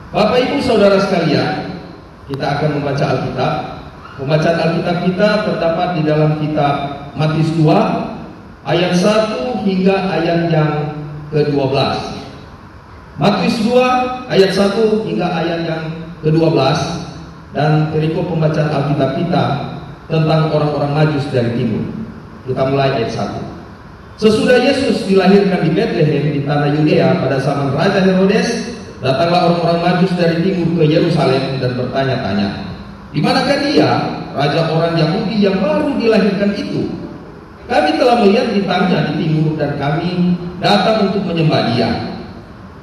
Bapak Ibu Saudara sekalian, kita akan membaca Alkitab. Pembacaan Alkitab kita terdapat di dalam kitab Matius 2 ayat 1 hingga ayat yang ke-12. Matius 2 ayat 1 hingga ayat yang ke-12, dan perikop pembacaan Alkitab kita tentang orang-orang Majus dari timur. Kita mulai ayat 1. Sesudah Yesus dilahirkan di Betlehem di tanah Yudea pada zaman Raja Herodes, datanglah orang-orang Majus dari timur ke Yerusalem dan bertanya-tanya, di manakah dia, raja orang Yahudi yang baru dilahirkan itu? Kami telah melihat bintangnya di timur dan kami datang untuk menyembah dia.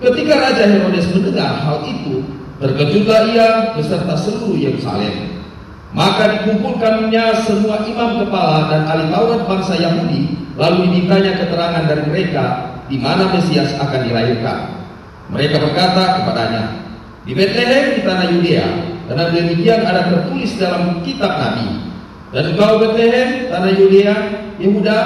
Ketika Raja Herodes mendengar hal itu, terkejutlah ia beserta seluruh Yerusalem. Maka dikumpulkannya semua imam kepala dan ahli Taurat bangsa Yahudi, lalu dimintanya keterangan dari mereka di mana Mesias akan dilahirkan. Mereka berkata kepadanya, di Betlehem di tanah Yudea, karena demikian ada tertulis dalam kitab Nabi. Dan engkau Betlehem, tanah Yudea, Yehuda,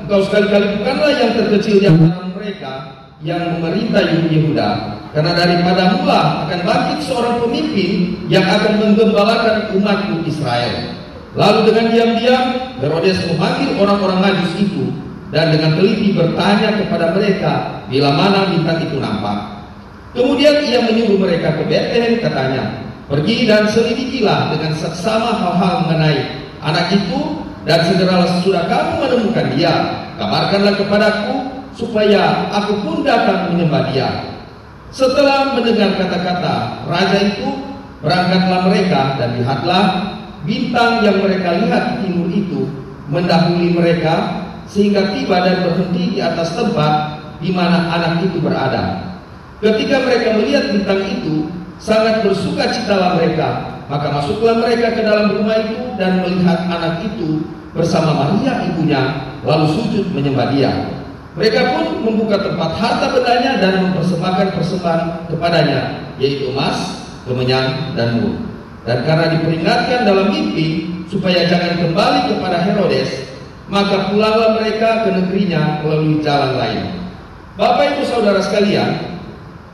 engkau sekali-kali bukanlah yang terkecil di antara mereka yang memerintah Yehuda, karena daripada mula akan bangkit seorang pemimpin yang akan menggembalakan umatku Israel. Lalu dengan diam-diam Herodes memanggil orang-orang Majus itu dan dengan teliti bertanya kepada mereka bila mana bintang itu nampak. Kemudian ia menyuruh mereka ke Betlehem, katanya, pergi dan selidikilah dengan seksama hal-hal mengenai anak itu, dan segeralah sesudah kamu menemukan dia, kabarkanlah kepadaku supaya aku pun datang menyembah dia. Setelah mendengar kata-kata raja itu, berangkatlah mereka, dan lihatlah bintang yang mereka lihat di timur itu mendahului mereka sehingga tiba dan berhenti di atas tempat di mana anak itu berada. Ketika mereka melihat bintang itu, sangat bersukacitalah mereka. Maka masuklah mereka ke dalam rumah itu dan melihat anak itu bersama Maria ibunya, lalu sujud menyembah dia. Mereka pun membuka tempat harta bendanya dan mempersembahkan persembahan kepadanya, yaitu emas, kemenyan, dan mur. Dan karena diperingatkan dalam mimpi supaya jangan kembali kepada Herodes, maka pulanglah mereka ke negerinya melalui jalan lain. Bapak Ibu Saudara sekalian,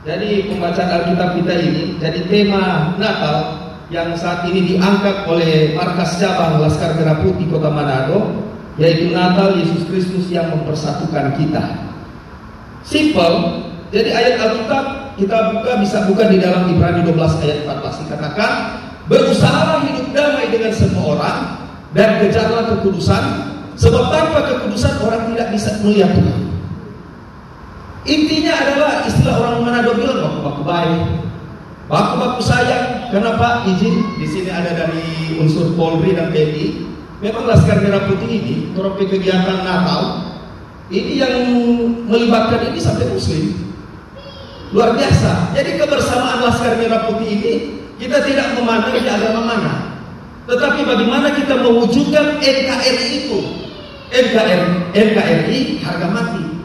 jadi pembacaan Alkitab kita ini jadi tema Natal yang saat ini diangkat oleh markas cabang Laskar Merah Putih Kota Manado, yaitu Natal Yesus Kristus yang mempersatukan kita. Simple. Jadi ayat Alkitab kita bisa buka di dalam Ibrani 12 ayat 14, dikatakan, berusahalah hidup damai dengan semua orang dan kejarlah kekudusan, sebab tanpa kekudusan orang tidak bisa melihat Tuhan. Intinya adalah istilah orang Manado bilang baku-baku baik, baku-baku sayang. Kenapa? Izin di sini ada dari unsur Polri dan TNI. Memang Laskar Merah Putih ini tropi kegiatan Natal ini yang melibatkan ini sampai Muslim, luar biasa. Jadi kebersamaan Laskar Merah Putih ini kita tidak memandang di agama mana, tetapi bagaimana kita mewujudkan NKRI itu. NKRI harga mati.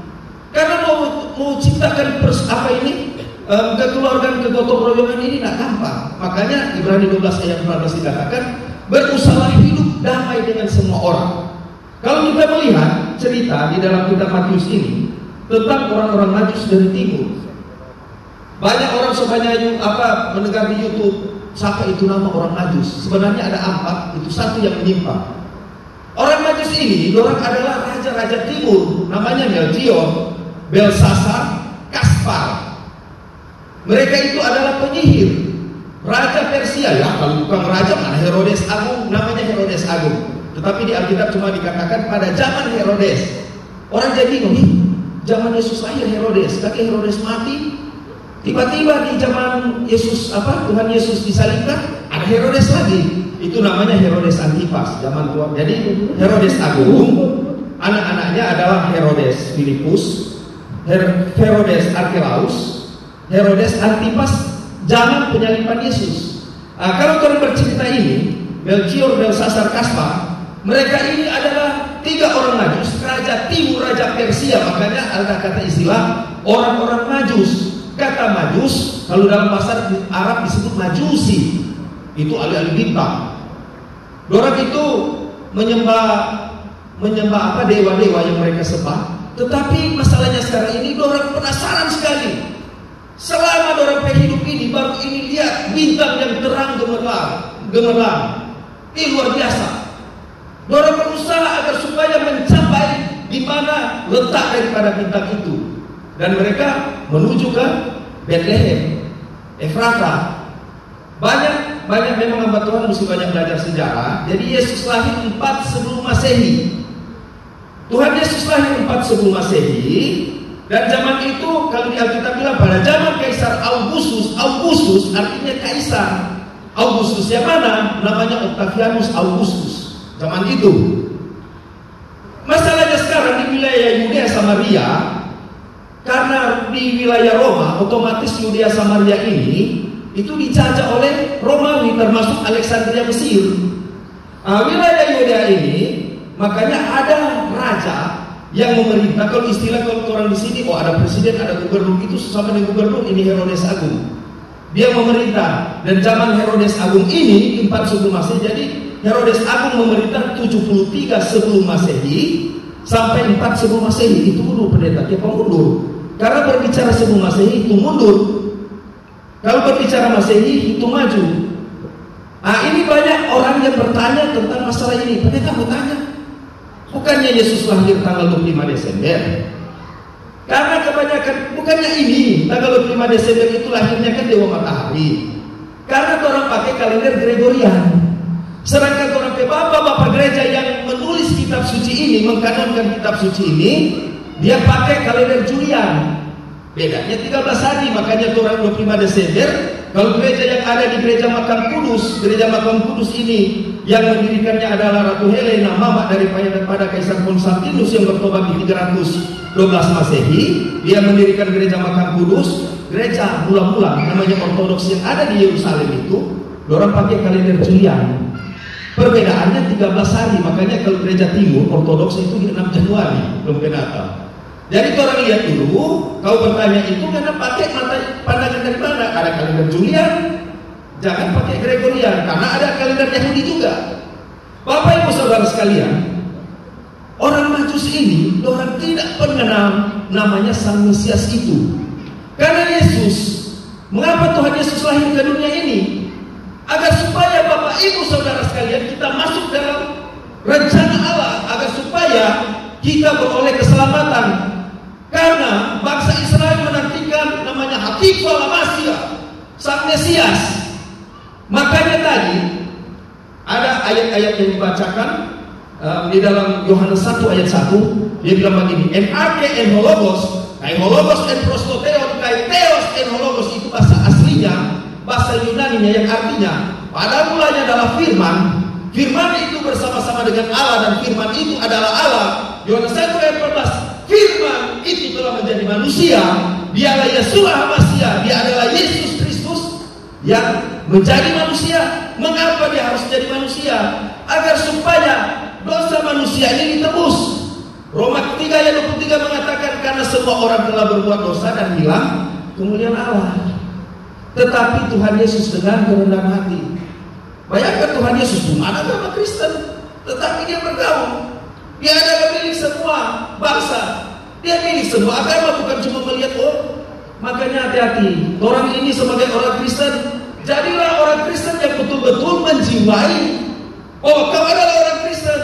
Karena mau ciptakan kekeluargaan, kegotong royongan ini tidak gampang. Makanya Ibrani 12 ayat 14 dikatakan, berusahalah hidup damai dengan semua orang. Kalau kita melihat cerita di dalam kitab Matius ini tentang orang-orang Majus dari timur, banyak orang sebanyak mendengar di YouTube, siapa itu nama orang Majus? Sebenarnya ada 4, itu satu yang menyimpang. Orang Majus ini, orang adalah raja-raja timur, namanya Melchior, Belsasar, Kaspar. Mereka itu adalah penyihir. Raja Persia, ya kalau bukan raja mana Herodes Agung, namanya Herodes Agung. Tetapi di Alkitab cuma dikatakan pada zaman Herodes. Orang jadi bingung, zaman Yesus lahir Herodes, kaki Herodes mati. Tiba-tiba di zaman Yesus Tuhan Yesus disalibkan, ada Herodes lagi. Itu namanya Herodes Antipas, zaman tua. Jadi Herodes Agung, anak-anaknya adalah Herodes Filipus, Herodes Archelaus, Herodes Antipas zaman penyaliban Yesus. Kalau kalian bercerita ini, Melchior, Belsasar, Kaspar, mereka ini adalah 3 orang Majus, raja timur, raja Persia. Makanya ada kata istilah orang-orang Majus. Kata Majus kalau dalam bahasa Arab disebut Majusi, itu alih-alih bintang. Orang itu menyembah dewa-dewa yang mereka sembah. Tetapi masalahnya sekarang ini orang penasaran sekali. Selama orang hidup ini baru ini lihat bintang yang terang gemerlap. Ini luar biasa. Dorang berusaha agar supaya mencapai di mana letak daripada bintang itu. Dan mereka menuju ke Bethlehem, Efrata. Banyak memang hamba Tuhan mesti banyak belajar sejarah. Jadi Yesus lahir 4 sebelum Masehi. Tuhan Yesus lahir 4 sebelum Masehi. Dan zaman itu kalau di Alkitab bilang pada zaman Kaisar Augustus artinya kaisar. Augustus yang mana? Namanya Octavianus Augustus. Zaman itu. Masalahnya sekarang di wilayah Yudea Samaria, karena di wilayah Roma, otomatis Yudea Samaria ini itu dijajah oleh Romawi, termasuk Alexandria Mesir. Wilayah Yudea ini, makanya ada raja yang memerintah. Kalau istilah kalau orang di sini, ada presiden, ada gubernur, itu sama dengan gubernur. Ini Herodes Agung. Dia memerintah. Dan zaman Herodes Agung ini 4 sebelum Masehi. Jadi Herodes Agung memerintah 73 sebelum Masehi sampai 4 sebelum Masehi. Itu mundur pendeta, dia mundur. Karena berbicara sebelum Masehi itu mundur. Kalau berbicara Masehi itu maju. Ini banyak orang yang bertanya tentang masalah ini. Pendeta bertanya, bukannya Yesus lahir tanggal 25 Desember? Karena kebanyakan, bukannya ini tanggal 25 Desember itu lahirnya kan Dewa Matahari. Karena orang pakai kalender Gregorian. Sedangkan orang ke bapak-bapak gereja yang menulis kitab suci ini, mengkanonkan kitab suci ini, dia pakai kalender Julian. Bedanya 13 hari, makanya orang 25 Desember. Kalau gereja yang ada di gereja Makam Kudus ini yang mendirikannya adalah Ratu Helena, mama daripada Kaisar Konstantinus yang bertobat di 312 Masehi. Dia mendirikan gereja Makam Kudus, gereja mula-mula namanya Ortodoks yang ada di Yerusalem itu, orang pakai kalender Julian. Perbedaannya 13 hari, makanya kalau gereja timur Ortodoks itu di 6 Januari belum ke Natal. Jadi orang lihat dulu, kau bertanya itu karena pakai pandangan dari mana? Ada kalender Julian, jangan pakai Gregorian, karena ada kalender Yahudi juga. Bapak Ibu Saudara sekalian, orang Majus ini, orang tidak mengenal namanya Sang Mesias itu. Karena Yesus, mengapa Tuhan Yesus lahir ke dunia ini? Agar supaya Bapak Ibu Saudara sekalian kita masuk dalam rencana Allah, agar supaya kita beroleh keselamatan. Karena bangsa Israel menantikan namanya Hatifah Masya, Sang Mesias. Makanya tadi ada ayat-ayat yang dibacakan di dalam Yohanes 1 ayat 1. Dia bilang begini, en hologos, kai hologos en prostoteon, kai theos en hologos. Itu bahasa aslinya, bahasa Yunani-nya yang artinya pada mulanya adalah firman. Firman itu bersama-sama dengan Allah dan firman itu adalah Allah. Yohanes 1 ayat 14. Firman itu telah menjadi manusia. Dialah Yeshua HaMashiach. Dia adalah Yesus Kristus yang menjadi manusia. Mengapa dia harus menjadi manusia? Agar supaya dosa manusia ini ditebus. Roma 3 ayat 23 mengatakan karena semua orang telah berbuat dosa dan hilang kemuliaan Allah. Tetapi Tuhan Yesus dengan kerendahan hati. Bayangkan Tuhan Yesus bukan agama Kristen, tetapi dia bergaul. Dia adalah milik semua bangsa. Dia milik semua agama, bukan cuma melihat makanya hati-hati. Orang ini sebagai orang Kristen, jadilah orang Kristen yang betul-betul menjiwai. Kau adalah orang Kristen.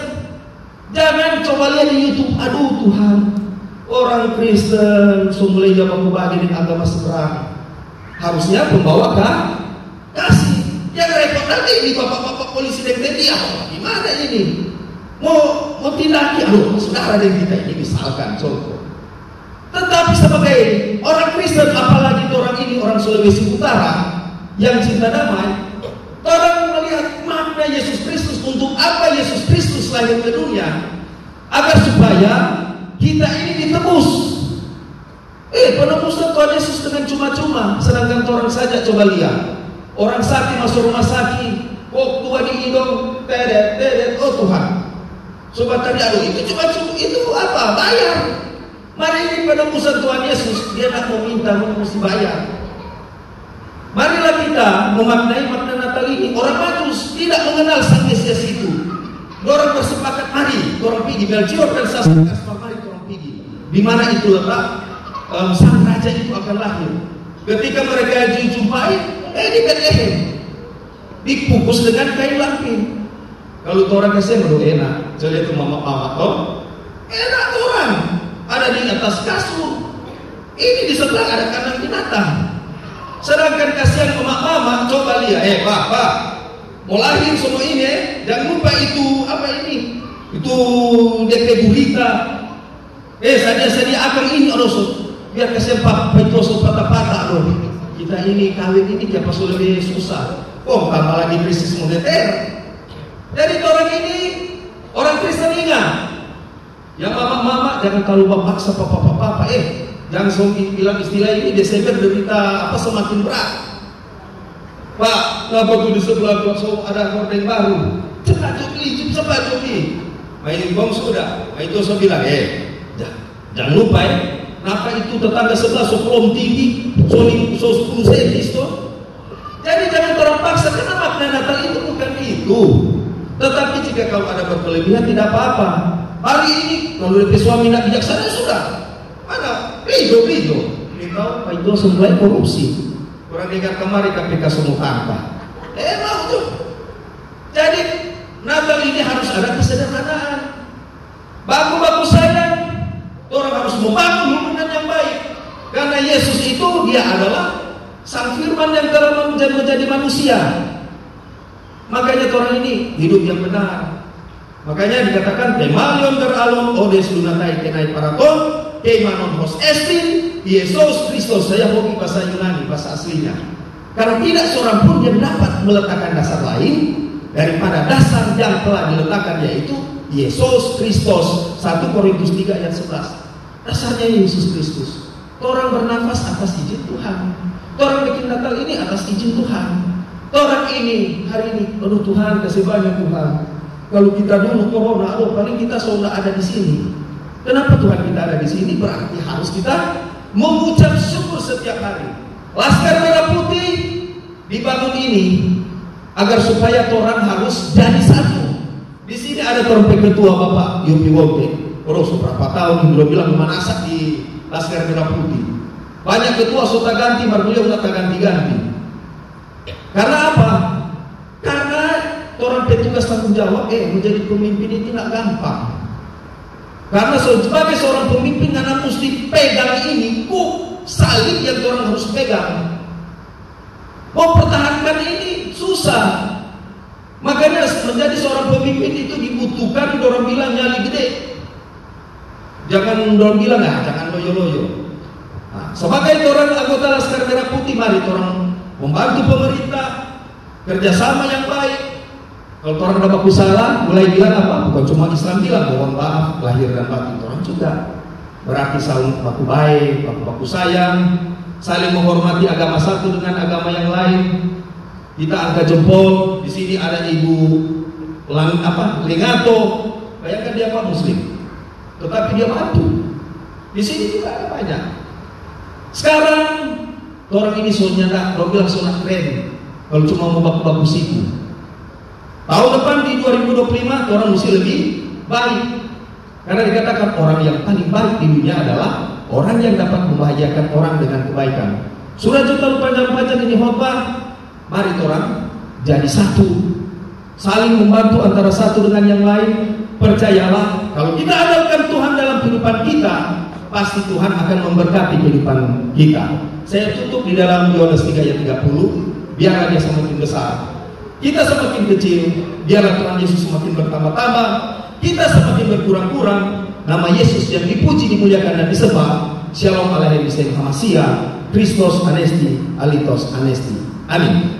Jangan coba lihat di YouTube. Aduh Tuhan, orang Kristen mulai zaman berbagi di agama seberang. Harusnya pembawa kasih. Yang repot nanti ini bapak-bapak polisi dan TNI. Gimana ini? Mau tindaki, saudara dan kita ini misalkan contoh. Tetapi sebagai orang Kristen, apalagi orang ini orang Sulawesi Utara yang cinta damai, orang melihat makna Yesus Kristus, untuk apa Yesus Kristus lahir ke dunia, agar supaya kita ini ditebus. Penebusan Tuhan Yesus dengan cuma-cuma, sedangkan orang saja coba lihat, orang sakit masuk rumah sakit, tua di hidung, tedet, Tuhan. Sobat tadi, itu cuma-cuma, itu apa? Bayar. Mari ini penebusan Tuhan Yesus, dia tak mau minta, mesti bayar. Marilah kita memaknai makna Natal ini. Orang Majus tidak mengenal Sang Mesias itu. Orang bersepakat, mari, orang pergi Melchior dan Saskar, mari orang pergi. Di mana itu letak? Sang Raja itu akan lahir. Ketika mereka dijumpai, di Bethlehem, dikukus dengan kain lapin. Kalau orang kasih baru enak, jadi itu mama toh enak tuh orang ada di atas kasur, ini di sebelah ada kandang binatang. Sedangkan kasihan mama coba lihat, pak mau lahir semua ini, jangan lupa itu apa ini, itu DP gurita, sadia akan ini orosot, biar kasihan pak itu patah-patah loh. Kita ini kawin ini siapa sudah lebih susah, tambah lagi krisis moneter. Jadi orang ini orang Kristen ingat, yang mama jangan kalau paksa papa, jangan songki bilang istilah ini Desember derita semakin berat. Pak, kenapa tuh di sebelah so ada gorden baru? Cepat joki. Main bom sudah. Itu saya bilang, jangan lupa kenapa itu tetangga sebelah so tinggi, so 10 cm itu. Jadi jangan orang paksa, karena makna Natal itu bukan itu. Tetapi jika kau ada berkelebihan tidak apa-apa. Hari ini kalau lebih suami nak bijaksana sudah. Mana? Rido. Ini tahu Pak itu semulai korupsi. Orang dengar kemarin KPK semua tangkap. Mau tuh. Jadi Natal ini harus ada kesederhanaan. Baku sayang. Orang harus membangun hubungan yang baik. Karena Yesus itu dia adalah Sang Firman yang telah menjadi manusia. Makanya orang ini hidup yang benar. Makanya dikatakan temalion teralon odes lunatai kenai paraton keimanon hos estin Yesus Kristus. Saya hobi bahasa Yunani, bahasa aslinya. Karena tidak seorang pun yang dapat meletakkan dasar lain daripada dasar yang telah diletakkan, yaitu Yesus Kristus. 1 Korintus 3 ayat 11. Dasarnya Yesus Kristus. Orang bernafas atas izin Tuhan. Orang bikin Natal ini atas izin Tuhan. Orang ini hari ini, aduh Tuhan kasih banyak Tuhan. Kalau kita dulu corona, paling kita sudah ada di sini. Kenapa Tuhan kita ada di sini? Berarti harus kita mengucap syukur setiap hari. Laskar Merah Putih dibangun ini agar supaya orang harus jadi satu. Di sini ada orang ketua Bapak Yopi Wolte. Berapa tahun belum bilang manasak di Laskar Merah Putih. Banyak ketua sudah ganti, beliau sudah ganti-ganti. Karena apa? Karena orang petugas tanggung jawab menjadi pemimpin itu tidak gampang. Karena sebagai seorang pemimpin karena mesti pegang ini salib yang orang harus pegang. Mau pertahankan ini susah. Makanya menjadi seorang pemimpin itu dibutuhkan orang bilang nyali gede. Jangan orang bilang jangan loyo-loyo. Sebagai orang anggota Laskar Merah Putih, mari orang membantu pemerintah, kerjasama yang baik. Kalau orang ada baku salah, mulai bilang apa? Bukan cuma Islam bilang, mohon maaf, lahir dan batin orang juga. Berarti saling baku baik, baku sayang, saling menghormati agama satu dengan agama yang lain. Kita angkat jempol. Di sini ada Ibu Lingato, bayangkan dia Pak Muslim, tetapi dia bantu. Di sini juga ada banyak. Sekarang orang ini soalnya orang bilang soalnya keren. Kalau cuma mau baku-baku siku. Tahun depan di 2025 orang mesti lebih baik. Karena dikatakan orang yang paling baik di dunia adalah orang yang dapat membahagiakan orang dengan kebaikan. Surah Juta panjang-panjang ini khotbah. Mari orang jadi satu, saling membantu antara satu dengan yang lain. Percayalah, kalau kita andalkan Tuhan dalam kehidupan kita, pasti Tuhan akan memberkati kehidupan kita. Saya tutup di dalam Yohanes 3 ayat 30. Biarlah dia semakin besar, kita semakin kecil. Biarlah Tuhan Yesus semakin bertambah-tambah, kita semakin berkurang-kurang. Nama Yesus yang dipuji, dimuliakan dan disembah. Shalom Alaihi Wasallam. Kristos Anesti, Alitos Anesti. Amin.